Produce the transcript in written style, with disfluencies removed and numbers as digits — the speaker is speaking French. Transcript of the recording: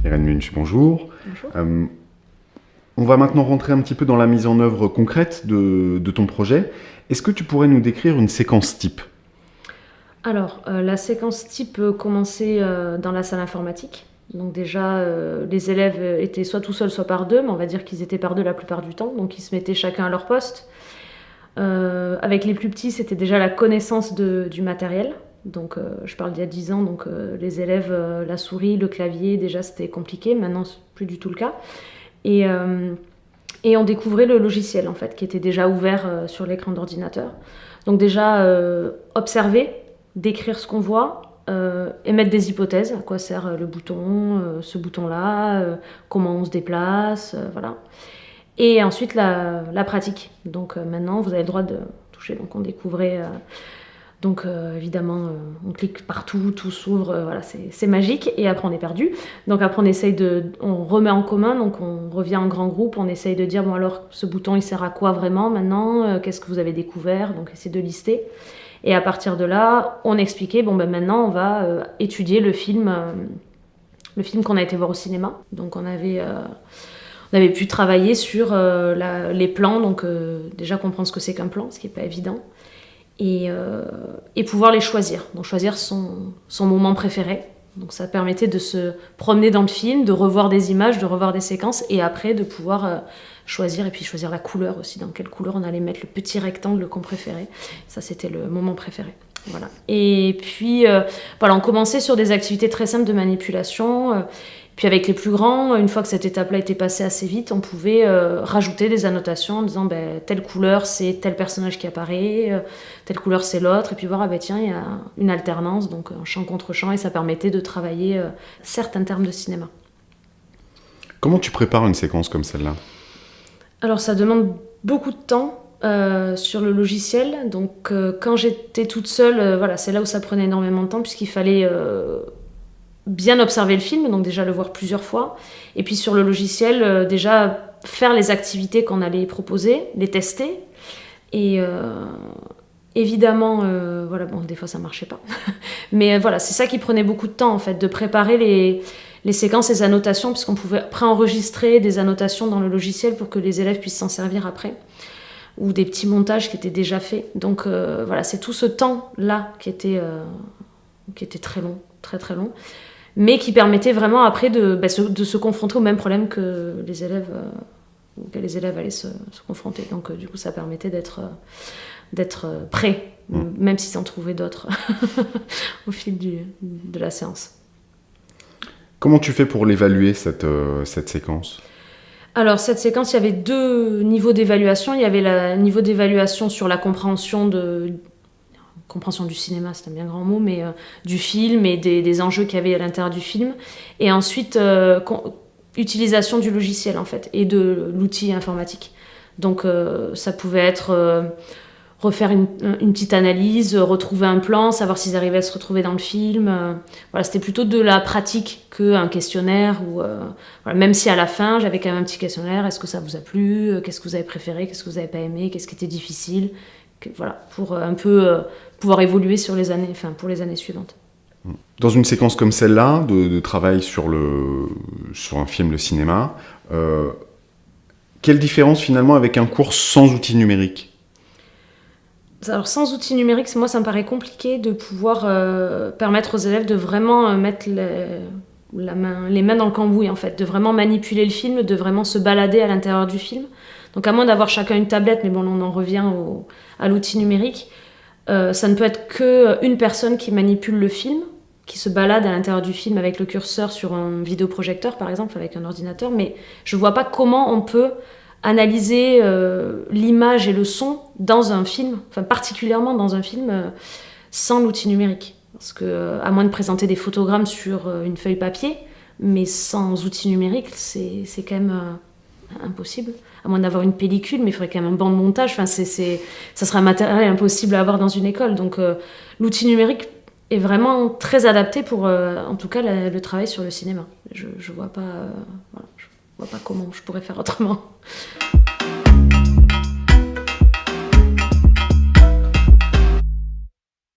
Irène Munch, bonjour. Bonjour. On va maintenant rentrer un petit peu dans la mise en œuvre concrète de ton projet. Est-ce que tu pourrais nous décrire une séquence type ? Alors, la séquence type commençait dans la salle informatique. Donc déjà, les élèves étaient soit tout seuls, soit par deux, mais on va dire qu'ils étaient par deux la plupart du temps. Donc ils se mettaient chacun à leur poste. Avec les plus petits, c'était déjà la connaissance du matériel. Donc je parle d'il y a 10 ans, donc les élèves, la souris, le clavier, déjà c'était compliqué. Maintenant, c'est plus du tout le cas. Et on découvrait le logiciel, en fait, qui était déjà ouvert sur l'écran d'ordinateur. Donc déjà, observer, décrire ce qu'on voit, émettre des hypothèses, à quoi sert le bouton, ce bouton-là, comment on se déplace, voilà. Et ensuite, la pratique. Donc maintenant, vous avez le droit de toucher. Donc on découvrait... évidemment, on clique partout, tout s'ouvre, voilà, c'est magique. Et après, on est perdu. Donc après, on remet en commun, donc on revient en grand groupe, on essaye de dire, bon alors, ce bouton, il sert à quoi vraiment maintenant ? Qu'est-ce que vous avez découvert ? Donc essayer de lister. Et à partir de là, on expliquait, maintenant, on va étudier le film qu'on a été voir au cinéma. Donc on avait pu travailler sur les plans, donc déjà comprendre ce que c'est qu'un plan, ce qui n'est pas évident. Et pouvoir les choisir. Donc choisir son moment préféré. Donc ça permettait de se promener dans le film, de revoir des images, de revoir des séquences, et après de pouvoir choisir, et puis choisir la couleur aussi, dans quelle couleur on allait mettre le petit rectangle qu'on préférait. Ça, c'était le moment préféré. Voilà. Et puis, on commençait sur des activités très simples de manipulation. Puis avec les plus grands, une fois que cette étape-là était passée assez vite, on pouvait rajouter des annotations en disant telle couleur c'est tel personnage qui apparaît, telle couleur c'est l'autre, et puis voir tiens, il y a une alternance, donc un champ contre champ, et ça permettait de travailler certains termes de cinéma. Comment tu prépares une séquence comme celle-là ? Alors ça demande beaucoup de temps sur le logiciel, donc quand j'étais toute seule, c'est là où ça prenait énormément de temps, puisqu'il fallait... bien observer le film, donc déjà le voir plusieurs fois, et puis sur le logiciel, déjà faire les activités qu'on allait proposer, les tester, et évidemment, des fois ça marchait pas, mais c'est ça qui prenait beaucoup de temps en fait, de préparer les séquences, les annotations, puisqu'on pouvait préenregistrer des annotations dans le logiciel pour que les élèves puissent s'en servir après, ou des petits montages qui étaient déjà faits, donc c'est tout ce temps-là qui était très long, très très long, mais qui permettait vraiment après de se confronter au même problème que les élèves allaient se confronter. Donc du coup, ça permettait d'être prêt, même s'ils en trouvaient d'autres au fil de la séance. Comment tu fais pour l'évaluer, cette séquence ? Alors, cette séquence, il y avait 2 niveaux d'évaluation. Il y avait le niveau d'évaluation sur la compréhension du cinéma, c'est un bien grand mot, mais du film et des enjeux qu'il y avait à l'intérieur du film. Et ensuite, utilisation du logiciel, en fait, et de l'outil informatique. Donc, ça pouvait être refaire une petite analyse, retrouver un plan, savoir s'ils arrivaient à se retrouver dans le film. C'était plutôt de la pratique qu'un questionnaire. Même si à la fin, j'avais quand même un petit questionnaire. Est-ce que ça vous a plu ? Qu'est-ce que vous avez préféré ? Qu'est-ce que vous n'avez pas aimé ? Qu'est-ce qui était difficile ? Pour un peu pouvoir évoluer pour les années suivantes. Dans une séquence comme celle-là, de travail sur un film de cinéma, quelle différence finalement avec un cours sans outils numériques ? Alors sans outils numériques, moi ça me paraît compliqué de pouvoir permettre aux élèves de vraiment mettre les mains dans le cambouis en fait, de vraiment manipuler le film, de vraiment se balader à l'intérieur du film. Donc à moins d'avoir chacun une tablette, mais on en revient à l'outil numérique, ça ne peut être qu'une personne qui manipule le film, qui se balade à l'intérieur du film avec le curseur sur un vidéoprojecteur par exemple, avec un ordinateur, mais je ne vois pas comment on peut analyser l'image et le son dans un film, particulièrement dans un film, sans l'outil numérique. Parce que, à moins de présenter des photogrammes sur une feuille papier, mais sans outil numérique, c'est quand même impossible. À moins d'avoir une pellicule, mais il faudrait quand même un banc de montage. Ça serait un matériel impossible à avoir dans une école. Donc l'outil numérique est vraiment très adapté pour, en tout cas, le travail sur le cinéma. Je vois pas comment je pourrais faire autrement.